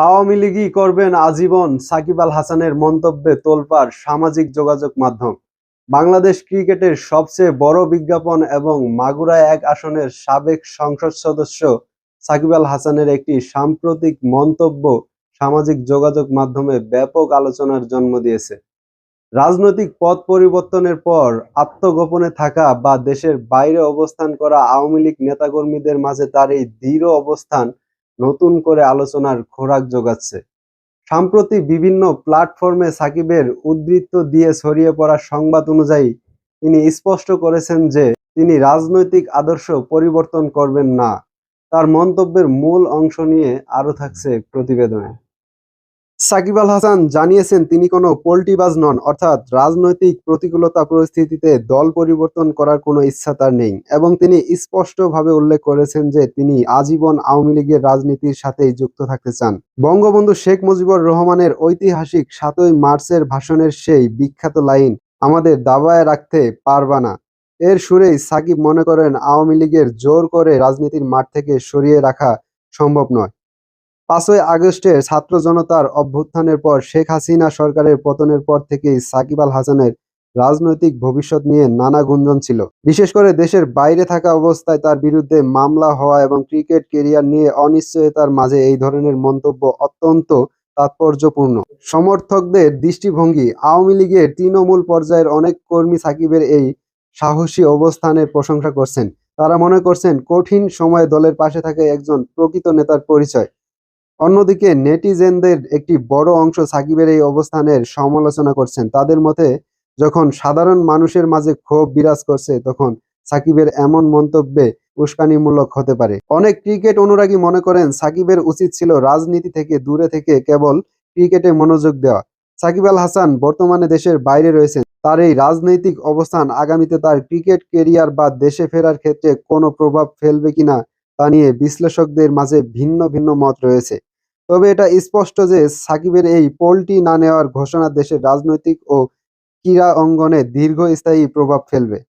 আওয়ামী লীগই করবেন আজীবন, সাকিব আল হাসানের মন্তব্যে তোলপাড় সামাজিক যোগাযোগ মাধ্যম। বাংলাদেশ ক্রিকেটের সবচেয়ে বড় বিজ্ঞাপন এবং মাগুরা এক আসনের সাবেক সংসদ সদস্য সাকিব আল হাসানের একটি সাম্প্রতিক মন্তব্য সামাজিক যোগাযোগ মাধ্যমে ব্যাপক আলোচনার জন্ম দিয়েছে। রাজনৈতিক পথ পরিবর্তনের পর আত্মগোপনে থাকা বা দেশের বাইরে অবস্থান করা আওয়ামী লীগ নেতাকর্মীদের মাঝে তার এই দৃঢ় অবস্থান নতুন করে আলোচনার খোরাক যোগাচ্ছে। সম্প্রতি বিভিন্ন প্ল্যাটফর্মে সাকিবের উদ্ধৃত দিয়ে ছড়িয়ে পড়া সংবাদ অনুযায়ী তিনি স্পষ্ট করেছেন যে তিনি রাজনৈতিক আদর্শ পরিবর্তন করবেন না। তার মন্তব্যের মূল অংশ নিয়ে আরো থাকছে প্রতিবেদনে। সাকিব আল হাসান জানিয়েছেন তিনি কোনো পোল্টিবাজ নন, অর্থাৎ রাজনৈতিক প্রতিকূলতা পরিস্থিতিতে দল পরিবর্তন করার কোনো ইচ্ছা তার নেই, এবং তিনি স্পষ্টভাবে উল্লেখ করেছেন যে তিনি আজীবন আওয়ামী লীগের রাজনীতির সাথেই যুক্ত থাকতে চান। বঙ্গবন্ধু শেখ মুজিবুর রহমানের ঐতিহাসিক ৭ই মার্চের ভাষণের সেই বিখ্যাত লাইন, আমাদের দাবায় রাখতে পারবা না, এর সুরেই সাকিব মনে করেন আওয়ামী লীগের জোর করে রাজনীতির মাঠ থেকে সরিয়ে রাখা সম্ভব নয়। ৫ই আগস্টের ছাত্র জনতার অভ্যুত্থানের পর শেখ হাসিনা সরকারের পতনের পর থেকেই সাকিব আল হাসানের রাজনৈতিক ভবিষ্যৎ নিয়ে নানা গুঞ্জন ছিল। বিশেষ করে দেশের বাইরে থাকা অবস্থায় তার বিরুদ্ধে মামলা হওয়া এবং ক্রিকেট কেরিয়ার নিয়ে অনিশ্চয়তার মাঝে এই ধরনের মন্তব্য অত্যন্ত তাৎপর্যপূর্ণ। সমর্থকদের দৃষ্টিভঙ্গি, আওয়ামী লীগের তৃণমূল পর্যায়ের অনেক কর্মী সাকিবের এই সাহসী অবস্থানের প্রশংসা করছেন। তারা মনে করছেন কঠিন সময়ে দলের পাশে থাকা একজন প্রকৃত নেতার পরিচয়। অন্যদিকে নেটিজেনদের একটি বড় অংশ সাকিবের এই অবস্থানের সমালোচনা করছেন। তাদের মতে, যখন সাধারণ মানুষের মাঝে ক্ষোভ বিরাজ করছে তখন সাকিবের এমন মন্তব্যে উস্কানিমূলক হতে পারে। অনেক ক্রিকেট অনুরাগী মনে করেন সাকিবের উচিত ছিল রাজনীতি থেকে দূরে থেকে কেবল ক্রিকেটে মনোযোগ দেওয়া। সাকিব আল হাসান বর্তমানে দেশের বাইরে রয়েছেন। তার এই রাজনৈতিক অবস্থান আগামীতে তার ক্রিকেট কেরিয়ার বা দেশে ফেরার ক্ষেত্রে কোনো প্রভাব ফেলবে কিনা তা নিয়ে বিশ্লেষকদের মাঝে ভিন্ন ভিন্ন মত রয়েছে। তবে এটা স্পষ্ট যে সাকিবের এই পোল্টি না নেওয়ার ঘোষণা দেশের রাজনৈতিক ও ক্রীড়া অঙ্গনে দীর্ঘস্থায়ী প্রভাব ফেলবে।